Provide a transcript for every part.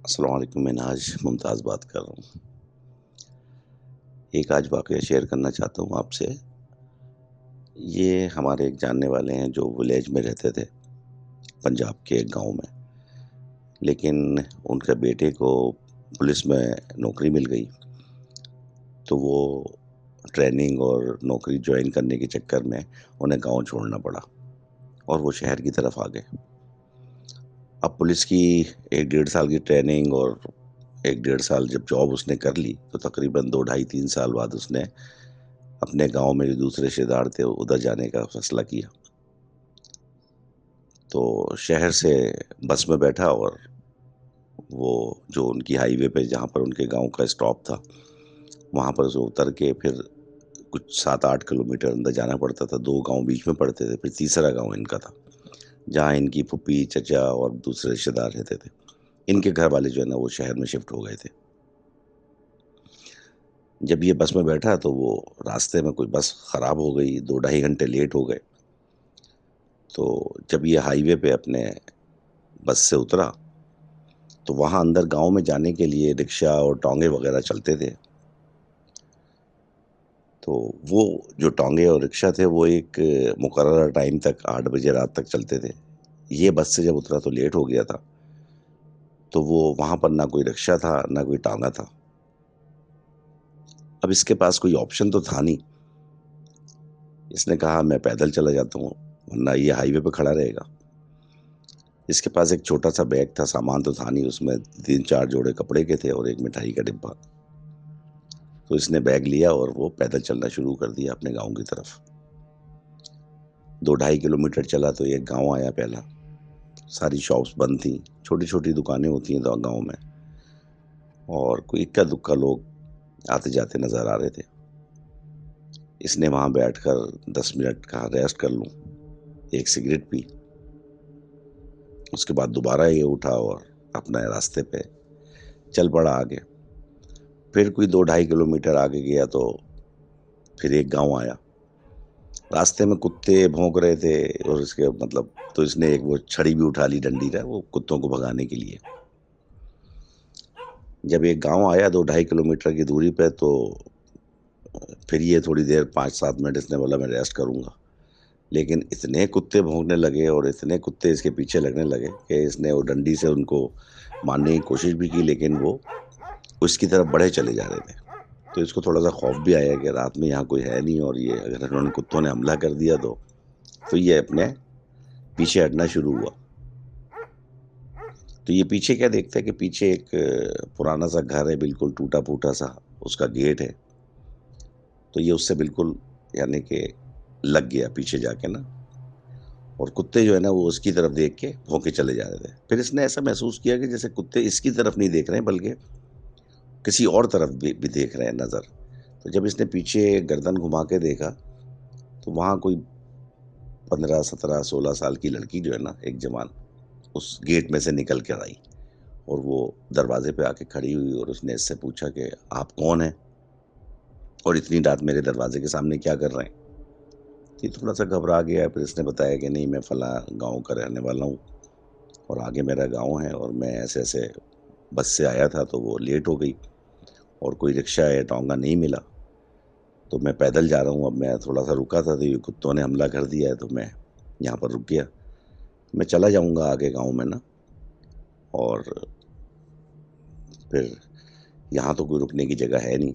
अस्सलाम वालेकुम, मैं नाज मुमताज़ बात कर रहा हूँ। एक आज वाक़या शेयर करना चाहता हूँ आपसे। ये हमारे एक जानने वाले हैं जो विलेज में रहते थे, पंजाब के एक गाँव में। लेकिन उनके बेटे को पुलिस में नौकरी मिल गई, तो वो ट्रेनिंग और नौकरी जॉइन करने के चक्कर में उन्हें गाँव छोड़ना पड़ा और वो शहर की तरफ आ गए। अब पुलिस की 1 डेढ़ साल की ट्रेनिंग और 1 डेढ़ साल जब जॉब उसने कर ली, तो तकरीबन 2 ढाई 3 साल बाद उसने अपने गाँव में जो दूसरे रिश्तेदार थे, उधर जाने का फैसला किया। तो शहर से बस में बैठा और वो जो उनकी हाईवे पे जहाँ पर उनके गाँव का स्टॉप था, वहाँ पर से उतर के फिर कुछ 7-8 किलोमीटर अंदर जाना पड़ता था। 2 गाँव बीच में पड़ते थे, फिर तीसरा गाँव इनका था, जहाँ इनकी फूफी, चचा और दूसरे रिश्तेदार रहते थे। इनके घर वाले जो है ना, वो शहर में शिफ्ट हो गए थे। जब ये बस में बैठा तो वो रास्ते में कोई बस खराब हो गई, 2 ढाई घंटे लेट हो गए। तो जब ये हाईवे पे अपने बस से उतरा, तो वहाँ अंदर गाँव में जाने के लिए रिक्शा और टोंगे वग़ैरह चलते थे। तो वो जो टोंगे और रिक्शा थे वो एक मुकर्रर टाइम तक 8 बजे रात तक चलते थे। ये बस से जब उतरा तो लेट हो गया था, तो वो वहाँ पर ना कोई रिक्शा था, ना कोई टाँगा था। अब इसके पास कोई ऑप्शन तो था नहीं। इसने कहा मैं पैदल चला जाता हूँ, वरना ये हाईवे पे खड़ा रहेगा। इसके पास एक छोटा-सा बैग था, सामान तो था नहीं उसमें 3-4 जोड़े कपड़े के थे और एक मिठाई का डिब्बा। तो इसने बैग लिया और वो पैदल चलना शुरू कर दिया अपने गाँव की तरफ। 2 ढाई किलोमीटर चला तो एक गाँव आया पहला। सारी शॉप्स बंद थीं, छोटी-छोटी दुकानें होती हैं गाँव में और कोई इक्का-दुक्का लोग आते-जाते नज़र आ रहे थे। इसने वहाँ बैठकर 10 मिनट कहा रेस्ट कर लूँ, एक सिगरेट पी, उसके बाद दोबारा ये उठा और अपने रास्ते पे चल पड़ा आगे। फिर कोई 2 ढाई किलोमीटर आगे गया तो फिर एक गाँव आया। रास्ते में कुत्ते भौंक रहे थे और इसके मतलब तो इसने एक वो छड़ी भी उठा ली डंडी ना वो कुत्तों को भगाने के लिए। जब एक गाँव आया 2 ढाई किलोमीटर की दूरी पे तो फिर ये थोड़ी देर 5-7 मिनट इसने बोला मैं रेस्ट करूँगा। लेकिन इतने कुत्ते भौंकने लगे और इतने कुत्ते इसके पीछे लगने लगे कि इसने वो डंडी से उनको मारने की कोशिश भी की लेकिन वो उसकी तरफ बढ़े चले जा रहे थे। तो इसको थोड़ा-सा खौफ भी आया कि रात में यहाँ कोई है नहीं और ये अगर इन्होंने कुत्तों ने हमला कर दिया तो ये अपने पीछे हटना शुरू हुआ। तो ये पीछे क्या देखता है कि पीछे एक पुराना-सा घर है बिल्कुल टूटा-फूटा सा, उसका गेट है। तो ये उससे बिल्कुल यानी कि लग गया पीछे जाके ना और कुत्ते जो है ना वो उसकी तरफ देख के भौंके चले जा रहे थे। फिर इसने ऐसा महसूस किया कि जैसे कुत्ते इसकी तरफ नहीं देख रहे हैं बल्कि किसी और तरफ भी देख रहे हैं नज़र। तो जब इसने पीछे गर्दन घुमा के देखा, तो वहाँ कोई 15, 17, 16 साल की लड़की जो है ना, एक जवान, उस गेट में से निकल कर आई और वो दरवाज़े पे आके खड़ी हुई और उसने इससे पूछा कि आप कौन हैं? और इतनी रात मेरे दरवाज़े के सामने क्या कर रहे हैं? तो ये थोड़ा-सा घबरा गया, फिर इसने बताया कि नहीं मैं फलाँ गाँव का रहने वाला हूँ और आगे मेरा गाँव है और मैं ऐसे-ऐसे बस से आया था तो वो लेट हो गई और कोई रिक्शा या टोंगा नहीं मिला। तो मैं पैदल जा रहा हूँ, अब मैं थोड़ा-सा रुका था तो ये कुत्तों ने हमला कर दिया है तो मैं यहाँ पर रुक गया। मैं चला जाऊँगा आगे गाँव में ना और फिर यहाँ तो कोई रुकने की जगह है नहीं।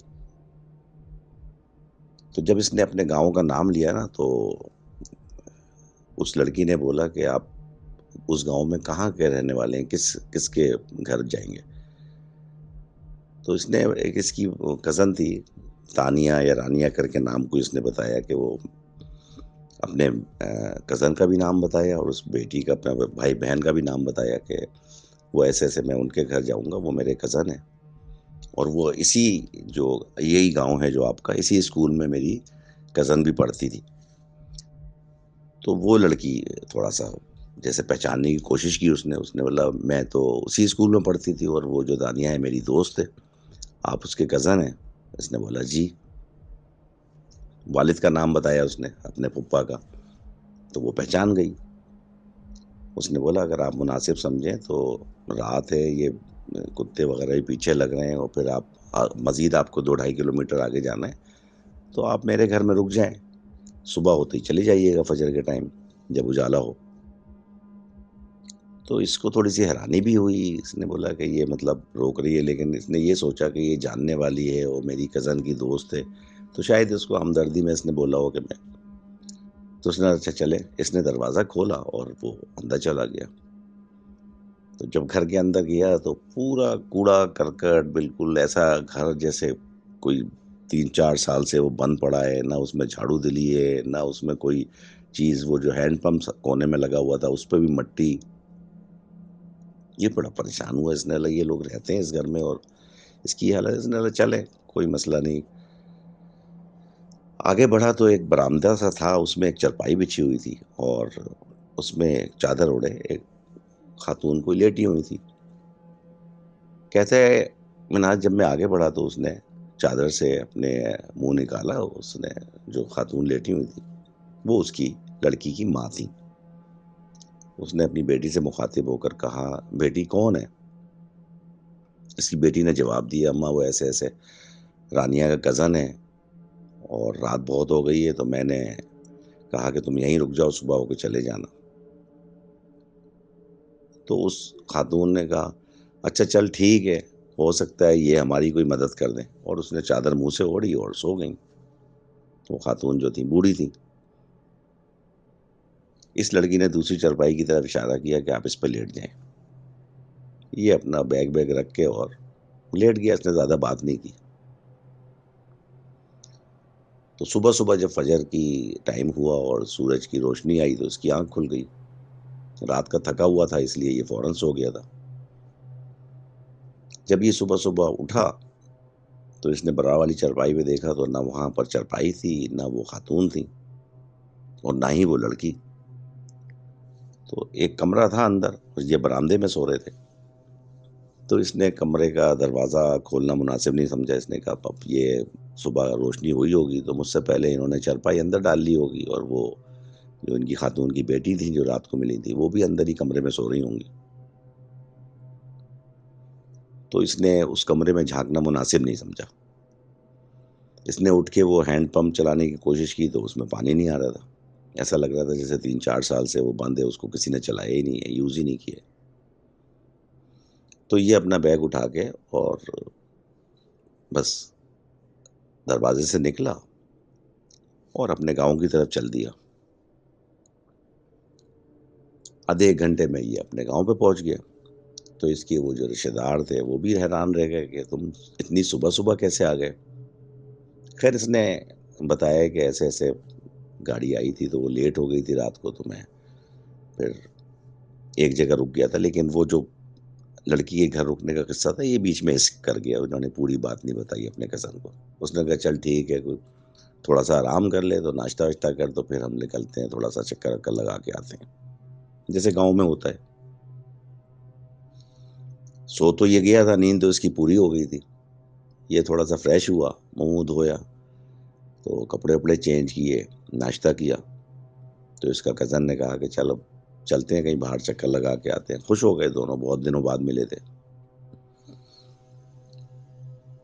तो जब इसने अपने गाँव का नाम लिया ना तो उस लड़की ने बोला कि आप उस गाँव में कहाँ के रहने वाले हैं? किसके घर जाएँगे? तो इसने एक इसकी वो कज़न थी, तानिया या रानिया करके नाम कोई इसने बताया कि वो अपने कज़न का भी नाम बताया और उस बेटी का अपना भाई-बहन का भी नाम बताया कि वो ऐसे-ऐसे मैं उनके घर जाऊँगा, वो मेरे कज़न हैं और वो इसी जो यही गाँव है जो आपका, इसी स्कूल में मेरी कज़न भी पढ़ती थी। तो वो लड़की थोड़ा-सा जैसे पहचानने की कोशिश की उसने, उसने बोला मैं तो उसी स्कूल में पढ़ती थी और वो जो दानिया है मेरी दोस्त है, आप उसके कज़न हैं? इसने बोला जी, वालिद का नाम बताया उसने अपने फूफा का, तो वो पहचान गई। उसने बोला अगर आप मुनासिब समझें तो रात है ये कुत्ते वगैरह भी पीछे लग रहे हैं और फिर आप मज़ीद आपको 2 ढाई किलोमीटर आगे जाना है, तो आप मेरे घर में रुक जाएँ, सुबह होते ही चले जाइएगा फ़जर के टाइम, जब उजाला हो। तो इसको थोड़ी-सी हैरानी भी हुई, इसने बोला कि ये मतलब रोक रही है लेकिन इसने ये सोचा कि ये जानने वाली है और मेरी कज़न की दोस्त है, तो शायद इसको हमदर्दी में इसने बोला हो कि मैं तो उसने अच्छा चले, इसने दरवाज़ा खोला और वो अंदर चला गया। तो जब घर के अंदर गया तो पूरा कूड़ा-करकट बिल्कुल ऐसा घर जैसे कोई 3-4 साल से वो बंद पड़ा है, ना उसमें झाड़ू डली है, ना उसमें कोई चीज़ वो जो हैंड पंप कोने में लगा हुआ था, उस पे भी मट्टी। ये बड़ा परेशान हुआ, इसने बोला ये लोग रहते हैं इस घर में और इसकी हालत इसने बोला चलें, कोई मसला नहीं। आगे बढ़ा तो एक बरामदा-सा था, उसमें एक चारपाई बिछी हुई थी और उसमें चादर ओढ़े एक खातून कोई लेटी हुई थी। कहते हैं मिनाज जब मैं आगे बढ़ा तो उसने चादर से अपने मुँह निकाला, उसने जो खातून लेटी हुई थी, वो उसकी लड़की की माँ थी। उसने अपनी बेटी से मुखातिब होकर कहा, "बेटी कौन है?" इसकी बेटी ने जवाब दिया, "अम्मा वो ऐसे-ऐसे रानिया का कज़न है और रात बहुत हो गई है तो मैंने कहा कि तुम यहीं रुक जाओ, सुबह होके चले जाना।" तो उस खातून ने कहा, "अच्छा चल ठीक है, हो सकता है ये हमारी कोई मदद कर दें" और उसने चादर मुँह से ओढ़ी और सो गईं। वो खातून जो थी बूढ़ी थी। इस लड़की ने दूसरी चारपाई की तरफ इशारा किया कि आप इस पे लेट जाएँ। ये अपना बैग-वैग रख के और लेट गया, इसने ज़्यादा बात नहीं की। तो सुबह-सुबह जब फ़जर की टाइम हुआ और सूरज की रोशनी आई तो इसकी आँख खुल गई। रात का थका हुआ था इसलिए ये फ़ौरन सो गया था। जब ये सुबह-सुबह उठा तो इसने बराबर वाली चारपाई पे देखा तो ना वहाँ पर चारपाई थी, ना वो खातून थी और ना ही वो लड़की। तो एक कमरा था अंदर, ये बरामदे में सो रहे थे। तो इसने कमरे का दरवाज़ा खोलना मुनासिब नहीं समझा। इसने कहा अब ये सुबह रोशनी हुई होगी तो मुझसे पहले इन्होंने चारपाई अंदर डाल ली होगी और वो जो इनकी खातून की बेटी थी जो रात को मिली थी, वो भी अंदर ही कमरे में सो रही होंगी। तो इसने उस कमरे में झाँकना मुनासिब नहीं समझा। इसने उठ के वो हैंड पंप चलाने की कोशिश की तो उसमें पानी नहीं आ रहा था। ऐसा लग रहा था जैसे 3-4 साल से वो बंद है, उसको किसी ने चलाया ही नहीं है, यूज़ ही नहीं किया है। तो ये अपना बैग उठा के और बस दरवाज़े से निकला और अपने गाँव की तरफ चल दिया। आधे 1 घंटे में ये अपने गाँव पे पहुँच गया। तो इसके वो जो रिश्तेदार थे, वो भी हैरान रह गए कि तुम इतनी सुबह-सुबह कैसे आ गए? ख़ैर इसने बताया कि ऐसे-ऐसे गाड़ी आई थी, तो वो लेट हो गई थी रात को, तो मैं फिर एक जगह रुक गया था। लेकिन वो जो लड़की के घर रुकने का किस्सा था, ये बीच में स्किप कर गया। उन्होंने पूरी बात नहीं बताई अपने कज़न को। उसने कहा, "चल ठीक है, कोई थोड़ा-सा आराम कर ले, तो नाश्ता-वाश्ता कर, तो फिर हम निकलते हैं, थोड़ा-सा चक्कर-वक्कर लगा के आते हैं।" जैसे गाँव में होता है। सो तो ये गया था, नींद तो इसकी पूरी हो गई थी। ये थोड़ा-सा फ्रेश हुआ, मुँह-वुँह धोया, तो कपड़े-वपड़े चेंज किए, नाश्ता किया, तो इसका कज़न ने कहा कि चलो चलते हैं कहीं बाहर चक्कर लगा के आते हैं। खुश हो गए दोनों, बहुत दिनों बाद मिले थे।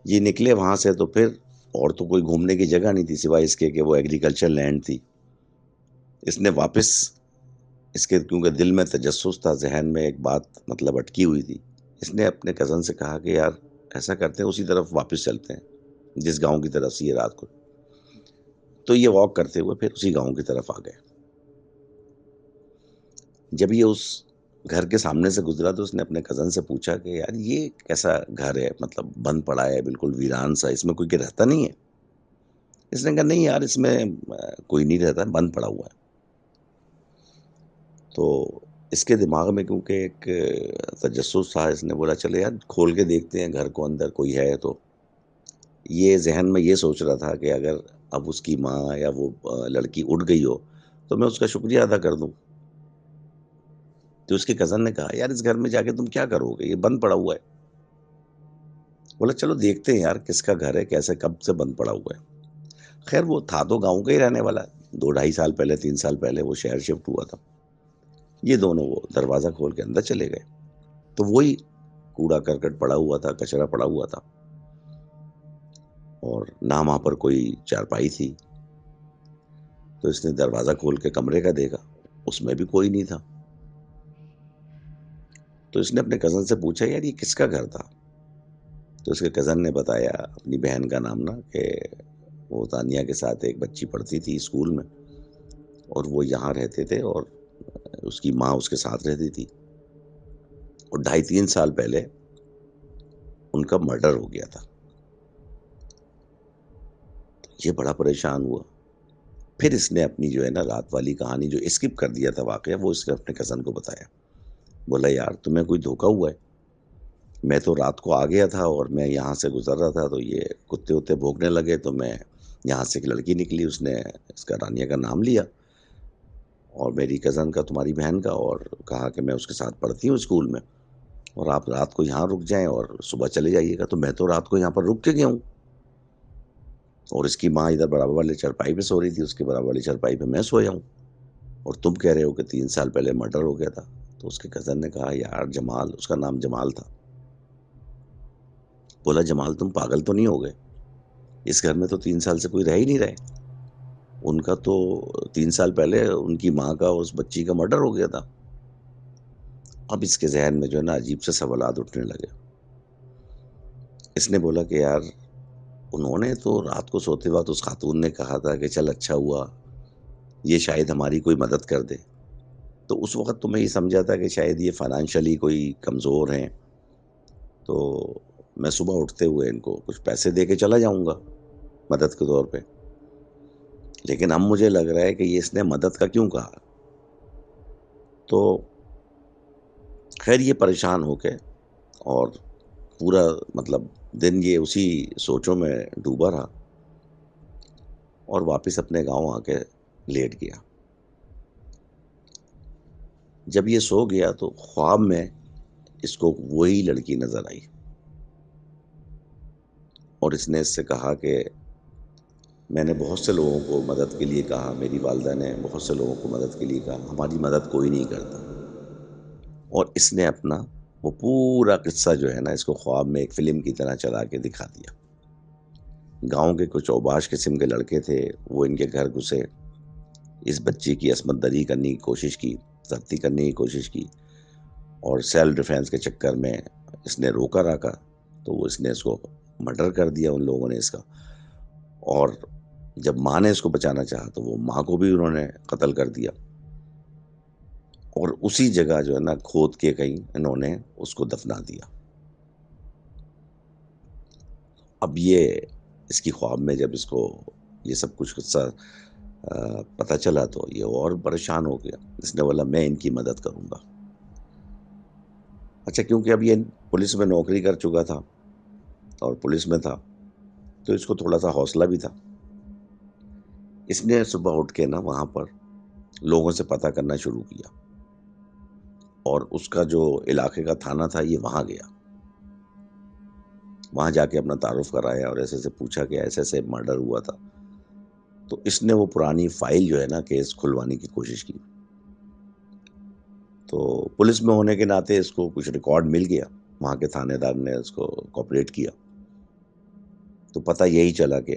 ये निकले वहाँ से तो फिर और तो कोई घूमने की जगह नहीं थी सिवाय इसके कि वो एग्रीकल्चर लैंड थी। इसने वापस इसके क्योंकि दिल में तजस्सुस था, ज़हन में एक बात मतलब अटकी हुई थी। इसने अपने कज़न से कहा कि यार ऐसा करते हैं उसी तरफ वापस चलते हैं, जिस गाँव की तरफ से ये रात को तो ये वॉक करते हुए फिर उसी गाँव की तरफ आ गए। जब ये उस घर के सामने से गुज़रा तो उसने अपने कज़न से पूछा कि यार ये कैसा घर है? मतलब बंद पड़ा है, बिल्कुल वीरान सा, इसमें कोई रहता नहीं है? इसने कहा नहीं यार इसमें कोई नहीं रहता, बंद पड़ा हुआ है। तो इसके दिमाग में क्योंकि एक तजस्सुस था, इसने बोला चलो यार खोल के देखते हैं घर को, अंदर कोई है तो। ये ज़हन में ये सोच रहा था कि अगर अब उसकी माँ या वो लड़की उठ गई हो, तो मैं उसका शुक्रिया अदा कर दूँ। तो उसके कज़न ने कहा, "यार इस घर में जाके तुम क्या करोगे? ये बंद पड़ा हुआ है।" बोला, "चलो देखते हैं यार किसका घर है, कैसे कब से बंद पड़ा हुआ है।" ख़ैर वो था तो गाँव का ही रहने वाला। 2 ढाई साल पहले, 3 साल पहले वो शहर शिफ्ट हुआ था। ये दोनों वो दरवाज़ा खोल के अंदर चले गए। तो वही कूड़ा-करकट पड़ा हुआ था, कचरा पड़ा हुआ था और ना वहाँ पर कोई चारपाई थी। तो इसने दरवाज़ा खोल के कमरे का देखा, उसमें भी कोई नहीं था। तो इसने अपने कज़न से पूछा, "यार ये किसका घर था?" तो उसके कज़न ने बताया अपनी बहन का नाम ना कि वो तानिया के साथ एक बच्ची पढ़ती थी स्कूल में और वो यहाँ रहते थे और उसकी माँ उसके साथ रहती थी और ढाई 3 साल पहले उनका मर्डर हो गया था। ये बड़ा परेशान हुआ। फिर इसने अपनी जो है ना रात वाली कहानी जो स्किप कर दिया था वाक़या, वो इसने अपने कज़न को बताया। बोला, "यार तुम्हें कोई धोखा हुआ है? मैं तो रात को आ गया था और मैं यहाँ से गुज़र रहा था तो ये कुत्ते-वुत्ते भौंकने लगे तो मैं यहाँ से एक लड़की निकली, उसने इसका रानिया का नाम लिया और मेरी कज़न का, तुम्हारी बहन का, और कहा कि मैं उसके साथ पढ़ती हूँ स्कूल में और आप रात को यहाँ रुक जाएँ और सुबह चले जाइएगा। तो मैं तो रात को यहाँ पर रुक के गया हूँ और इसकी माँ इधर बराबर वाली चारपाई पे सो रही थी, उसकी बराबर वाली चारपाई पे मैं सोया हूँ और तुम कह रहे हो कि 3 साल पहले मर्डर हो गया था। तो उसके कज़न ने कहा, "यार जमाल", उसका नाम जमाल था। बोला, "जमाल तुम पागल तो नहीं हो गए? इस घर में तो 3 साल से कोई रह ही नहीं रहे। उनका तो 3 साल पहले उनकी माँ का और उस बच्ची का मर्डर हो गया था।" अब इसके ज़हन में जो है ना अजीब से सवालात उठने लगे। इसने बोला कि यार उन्होंने तो रात को सोते वक़्त उस खातून ने कहा था कि चल अच्छा हुआ, ये शायद हमारी कोई मदद कर दे। तो उस वक़्त तो मैं ये समझा था कि शायद ये फ़ाइनेंशियली कोई कमज़ोर हैं, तो मैं सुबह उठते हुए इनको कुछ पैसे दे के चला जाऊँगा, मदद के तौर पे। लेकिन अब मुझे लग रहा है कि ये इसने मदद का क्यों कहा? तो ख़ैर ये परेशान होके और पूरा मतलब दिन ये उसी सोचों में डूबा रहा और वापस अपने गाँव आके लेट गया। जब ये सो गया तो ख्वाब में इसको वही लड़की नज़र आई और इसने इससे कहा कि मैंने बहुत से लोगों को मदद के लिए कहा, मेरी वालिदा ने बहुत से लोगों को मदद के लिए कहा, हमारी मदद कोई नहीं करता। और इसने अपना वो पूरा किस्सा जो है ना इसको ख्वाब में एक फ़िल्म की तरह चला के दिखा दिया। गाँव के कुछ औबाश किस्म के लड़के थे, वो इनके घर घुसे, इस बच्ची की असमत दरी करने की कोशिश की, ज़्यादती करने की कोशिश की और सेल्फ डिफेंस के चक्कर में इसने रोका-राका, तो वो इसने इसको मर्डर कर दिया उन लोगों ने इसका। और जब माँ ने इसको बचाना चाहा, तो वो माँ को भी उन्होंने कत्ल कर दिया और उसी जगह जो है ना खोद के कहीं इन्होंने उसको दफ़ना दिया। अब ये इसकी ख्वाब में जब इसको ये सब कुछ किस्सा पता चला तो ये और परेशान हो गया। इसने बोला मैं इनकी मदद करूँगा। अच्छा क्योंकि अब ये पुलिस में नौकरी कर चुका था और पुलिस में था, तो इसको थोड़ा-सा हौसला भी था। इसने सुबह उठ के ना वहाँ पर लोगों से पता करना शुरू किया और उसका जो इलाके का थाना था ये वहाँ गया। वहाँ जाके अपना तारुफ़ कराया और ऐसे-ऐसे पूछा कि ऐसे-ऐसे मर्डर हुआ था। तो इसने वो पुरानी फ़ाइल जो है ना केस खुलवाने की कोशिश की। तो पुलिस में होने के नाते इसको कुछ रिकॉर्ड मिल गया। वहाँ के थानेदार ने उसको कोऑपरेट किया। तो पता यही चला कि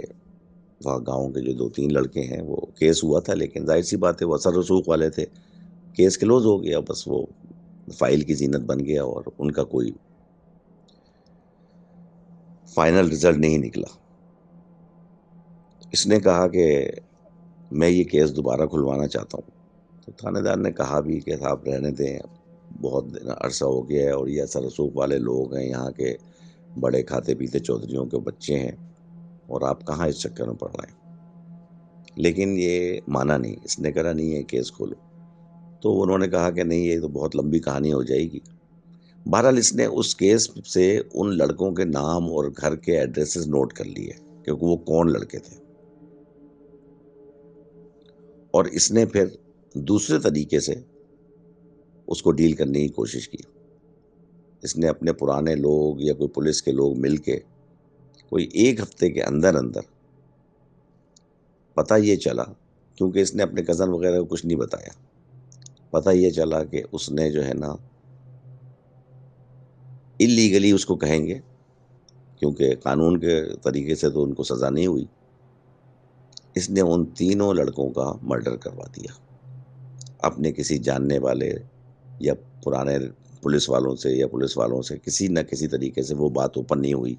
वहाँ गाँव के जो 2-3 लड़के हैं वो केस हुआ था लेकिन ज़ाहिर-सी बात है वो असर-रसूख वाले थे। केस क्लोज़ हो गया बस वो फ़ाइल की ज़ीनत बन गया और उनका कोई फ़ाइनल रिज़ल्ट नहीं निकला। इसने कहा कि मैं ये केस दोबारा खुलवाना चाहता हूँ। तो थानेदार ने कहा भी कि साहब रहने दें, बहुत दिन अरसा हो गया है और ये असर-रसूख वाले लोग हैं, यहाँ के बड़े खाते-पीते चौधरियों के बच्चे हैं और आप कहाँ इस चक्कर में पड़ रहे हैं। लेकिन ये माना नहीं, इसने कहा नहीं ये केस खोलो। तो उन्होंने कहा कि नहीं ये तो बहुत लंबी कहानी हो जाएगी। बहरहाल इसने उस केस से उन लड़कों के नाम और घर के एड्रेसेस नोट कर लिए, क्योंकि वो कौन लड़के थे। और इसने फिर दूसरे तरीके से उसको डील करने की कोशिश की। इसने अपने पुराने लोग या कोई पुलिस के लोग मिलके कोई 1 हफ्ते के अंदर-अंदर पता ये चला, क्योंकि इसने अपने कज़न वगैरह को कुछ नहीं बताया। पता ये चला कि उसने जो है ना इल्लीगली उसको कहेंगे, क्योंकि कानून के तरीके से तो उनको सज़ा नहीं हुई। इसने उन तीनों लड़कों का मर्डर करवा दिया। अपने किसी जानने वाले या पुराने पुलिस वालों से या पुलिस वालों से किसी न किसी तरीके से वो बात ओपन नहीं हुई।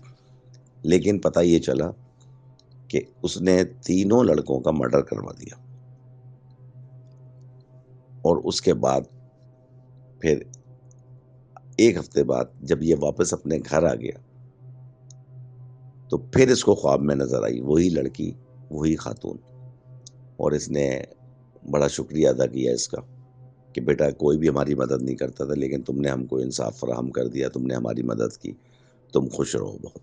लेकिन पता ये चला कि उसने तीनों लड़कों का मर्डर करवा दिया। और उसके बाद फिर 1 हफ्ते बाद जब ये वापस अपने घर आ गया, तो फिर इसको ख्वाब में नज़र आई वही लड़की, वही खातून। और इसने बड़ा शुक्रिया अदा किया इसका कि बेटा कोई भी हमारी मदद नहीं करता था, लेकिन तुमने हमको इंसाफ फराहम कर दिया, तुमने हमारी मदद की, तुम खुश रहो बहुत।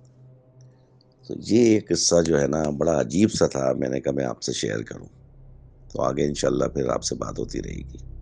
तो ये किस्सा जो है ना बड़ा अजीब-सा था, मैंने कहा मैं आपसे शेयर करूँ। तो आगे इंशाअल्लाह फिर आपसे बात होती रहेगी।